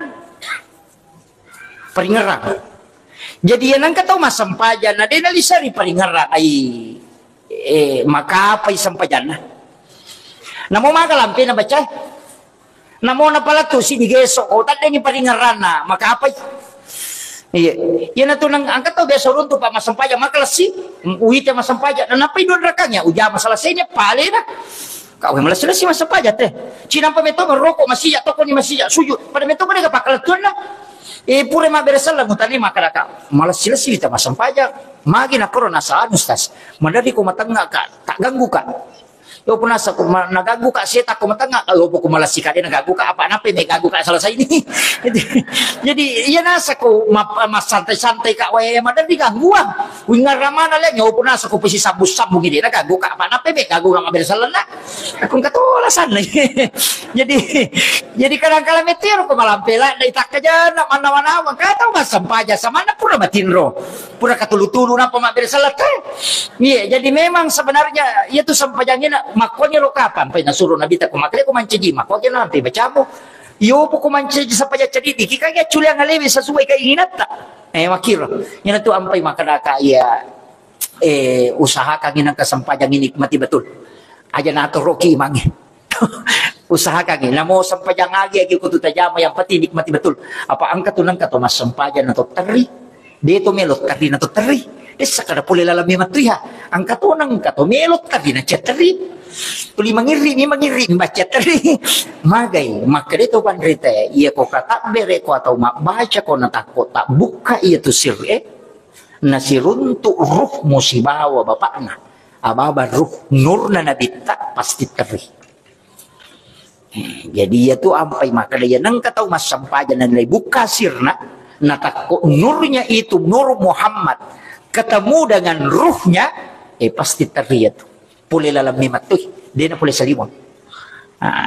Peringeran. Jadi yang nangka tahu mas sampajan. Ada yang lisari peringeran. Maka apa sampajan? Namo maka lampi na baca. Namo na pala to si digeso o tanda ni paringaran na makapay. Iya. Yan ato nang angkat to beso ron to pa masampaya makalasi. Uwi ta masampaya na napay don rakanya uja masalah niya pale na. Kau yang malas si masampaya te. Cinang pa meto merokok masiya to ko ni masiya sujud. Pada meto ko ni kapakalatun na. Pure maberesal lang utali makaraka. Malas sila si ta masampaya. Magi na koron asa anustas. Madari ko matanga ka. Tak ganggu ka. Yo pun asa ko nagagu ka seta ko matanga kalau po ko malasika din nagagu ka apa nape may gagu ka selesai ini. Jadi iya nasa ko santai-santai ka wae madari gangguan. Wingar ramana le yo pun asa ko pisi sabus-sabung gini nagagu ka apa nape may gagu ka mabesalan na. Akong katulasan. Jadi kadang-kala meteor ko malampela na itak ka dyan na mana-mana kataw masampaja sa mana pura matinro. Pura katulu-tulu na pamabesalan ka. Iya, jadi memang sebenarnya itu sampajangin makonya lo kapan pa nasuruh nabi ta kumakle ko manceji makonya na pe bacamu yo po ko manceji sa paya ceriti kikaya chuli ang alewi sa suway kainginat ta makiro yan to ampay makadaka iya usahakan ginang kasampajang inikmati betul aja na to roki mangi usahakan namo sampajang agi ko tutajama yang pati nikmati betul apa angkat tunang kato mas sampajan na to teri dito melot kadi na to teri sakada puli lalami matuya ang katunang kato melot kadi na ceteri tuli mangiri baca teri magay makrito pandrite iya ko kata bere ko atau baca ko natakot tak buka iya tu sir nasiruntu ruh musibawa bapakna ababa ruh nur na nabita pasti teri jadi ya tu ampai makadaya nang kataw masampajan na nilay buka sirna natakot nurnya itu nur Muhammad ketemu dengan ruhnya pasti teri itu pulih lalam mimat tuh dia na pulih salimon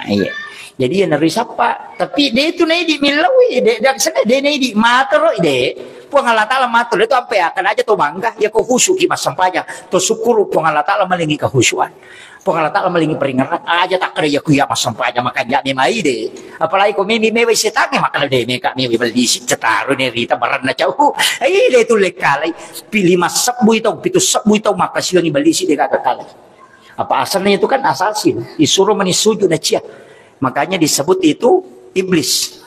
iya jadi ya nari sapa tapi dia itu na di milawi dia sana dia na di matero ide puang Allah Ta'ala matero itu sampai akan aja tuh bangga ya ko khusyuk mas sampaya to syukur puang Allah Ta'ala malingi kehusyuan puang Allah Ta'ala malingi peringaran aja tak kerja kuya mas sampaya makanya memai de apalagi ko mimi mewe setange makala de meka mewe baldisi cetaro ne rita baran na jauh dia itu lekalai pilih mas sebu itu pitu sebu itu makasih ni baldisi de kakakalai apa asalnya itu kan asal sih disuruh menisujud na cia makanya disebut itu iblis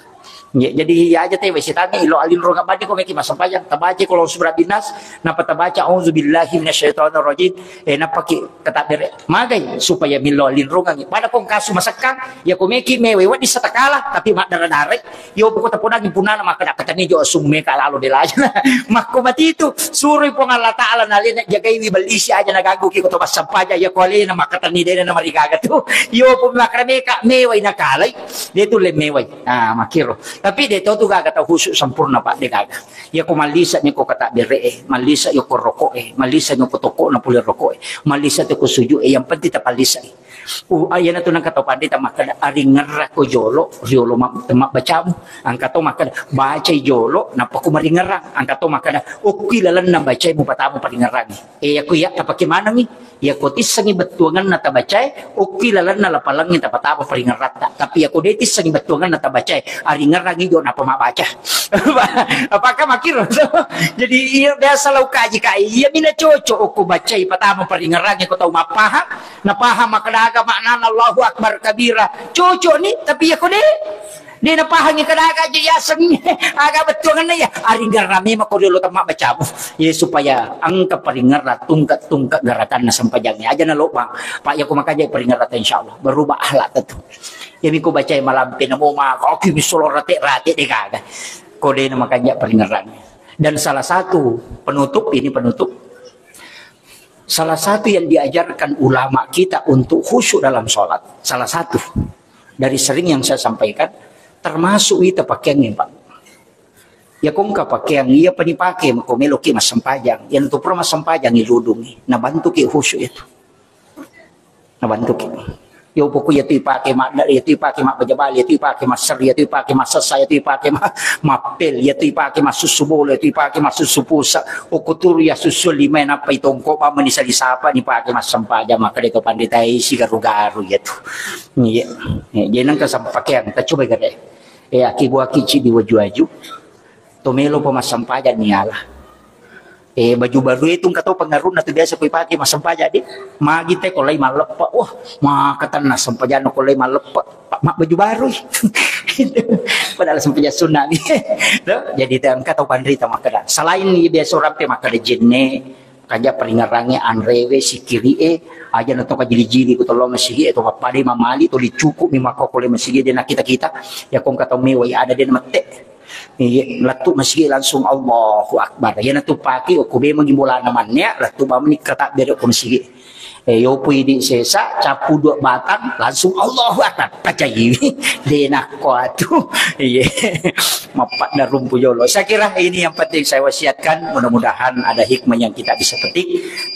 ya, jadi ya aja teh setannya ilo alin roga badi ko meki masampayang tabaca kalau surah binas napa tabaca auzubillahi minasyaitonir rajim napa ki kata bere magay supaya milo alin roga pada kong kasu masakang ya ko meki mewe di satakala tapi mak dara-dare yo buko tapunang impunana maka katani jo summe ka lalo de laja makko mati itu suruh po Allah Ta'ala nalin jagay wi balisi aja nagagu ki ko to masampaya ya ko alin na makatani de na marigaga to yo po makrame ka mewe nakalay dito le mewe makiro tapi dia tahu tu kata khusyuk sempurna pak dia kata ya ko malisa ni ko kata bere malisa yo ko rokok malisa ni ko toko na puli rokok malisa tu ko suju yang penting ta palisa ayan na to nang kata pandi ta makada aring ngera ko jolo riolo mak bacamu ang kato makada baca jolo na pa ko maringera ang kato makada kilalan na baca mo patamu paringerang ako ya tapake manang ya ko tisangi betuangan na tabacay kilalan na lapalang ni tapatapa paringerata tapi ako detis sangi betuangan na tabacay aringera ngigo na pamabaca apakah makiro jadi iya biasa lau kaji kai iya mina cocok ko bacay patama paringerang ko tau mapaham napaham makadaga maknana Allahu akbar kabira cocok ni tapi ako de Di napahangi ka na ka yasang aga betul kan ya. Aringar rami makodilo tamak bacamu. Ya supaya ang kaparingar na tungkat garakan na sampajangnya aja na lupang. Pak ya kumakajay paringar na insyaallah. Berubah ahlak itu. Ya ko baca malampi na mo mga oke misolo rati di kaga. Kode na makanya peringarannya. Dan salah satu penutup ini penutup. Salah satu yang diajarkan ulama kita untuk khusyuk dalam sholat. Salah satu dari sering yang saya sampaikan. Termasuk itu pakaian Pak. Ya kung ka pakaian iya pa dipakai makumelo ki mas sampajang. Yan to pro mas sampajang iludungi. Nabantu ki khusyuk itu. Nabantu ki. Yo poko ya tu ipake mak ya tu ipake mak bajabal ya tu ipake mas ser ya tu ipake mas sasa ya tu ipake mapel ya tu ipake mas susubol ya tu ipake mas susupusa o kuturu ya susul lima na pa itongko pa manisa disapa ni pake mas sampajang maka dito panditai si garu-garu ya tu. Iya. Yan ang kasampakyan ta coba gade. Akibu akici di waju-waju tomelo pemasampajan niala baju baru itu kata pengaruh na biasa ko ipake masampajan di magi te kolay malepa wah makatan na sampajan kolay malepa mak baju baru padahal sampajan tsunami jadi te kata pandrita makada selain ni biasa orang te makada jenne kanja peringarangnya anrewe sikiri aja nato ka jili-jili ko tolo masigi eto papade mamali to licukup mi makokole masigi din kita ya kung kataw meway ada din mate latu masigi langsung Allahu Akbar ya nato paki o kube magimula naman niya latu ba mani kata bero ko masigi yo pwede sesa capu dua batang langsung Allahu Akbar pacayi din ako atu mapat na rumpu yolo. Saya kira ini yang penting saya wasiatkan. Mudah-mudahan ada hikmah yang kita bisa petik.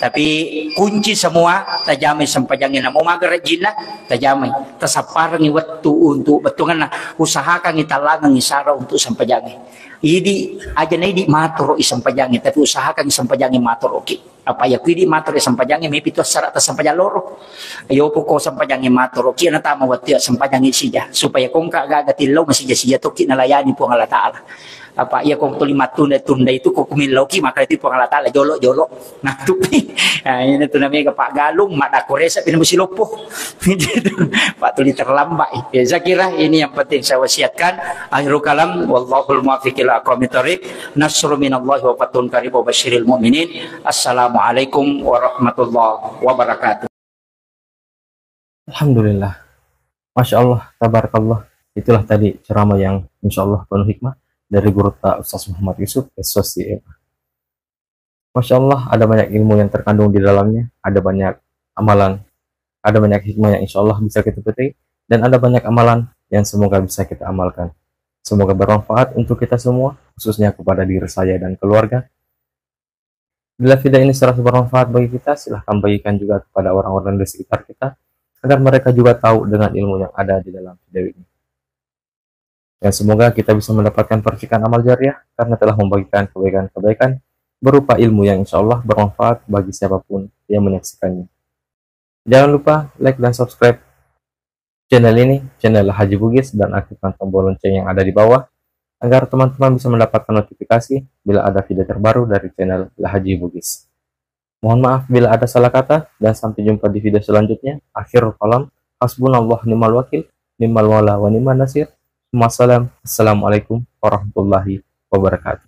Tapi kunci semua tajamai sampajangin na mo magarajina tajamai tasaparangi waktu untuk betungan usahakan italangan isara untuk sampajangin. Idi aja na idi matoro isampajangin tapi usahakan isampajangin matoro okay. Apa ya kuidi matoro isampajangin may pito sara ta sampajang loro. Ayo po ko sampajangin matoro kaya na tama wati sampajangin siya supaya kung kagagatilaw masija siya to kinalayani po ang Allah Ta'ala. Apa ya kung tuli matunda itu ko kumilaw ki maka itu po ang Allah Ta'ala jolo nah tupi ini tu namanya Pak Galung mak dakoresa pinamusilopo Pak tuli terlambat ya saya kira ini yang penting saya wasiatkan akhirul kalam wallahul muwaffiq ila aqwamit thoriq nasrun minallahi wa fathun qarib wa basyiril mu'minin assalamualaikum warahmatullahi wabarakatuh. Alhamdulillah, Masya Allah, tabarakallah. Itulah tadi ceramah yang insya Allah penuh hikmah dari guru ta Ustaz Muhammad Yusuf SOCM. Masya Allah, ada banyak ilmu yang terkandung di dalamnya, ada banyak amalan, ada banyak hikmah yang insya Allah bisa kita petik, dan ada banyak amalan yang semoga bisa kita amalkan. Semoga bermanfaat untuk kita semua, khususnya kepada diri saya dan keluarga. Bila video ini serasa bermanfaat bagi kita, silahkan bagikan juga kepada orang-orang di sekitar kita, agar mereka juga tahu dengan ilmu yang ada di dalam video ini. Dan semoga kita bisa mendapatkan percikan amal jariah karena telah membagikan kebaikan-kebaikan berupa ilmu yang insya Allah bermanfaat bagi siapapun yang menyaksikannya. Jangan lupa like dan subscribe channel ini, channel Haji Bugis, dan aktifkan tombol lonceng yang ada di bawah agar teman-teman bisa mendapatkan notifikasi bila ada video terbaru dari channel Haji Bugis. Mohon maaf bila ada salah kata, dan sampai jumpa di video selanjutnya. Akhirul kalam, hasbunallah ni'mal wakil, ni'mal wala wa ni'man nasir. Assalamualaikum warahmatullahi wabarakatuh.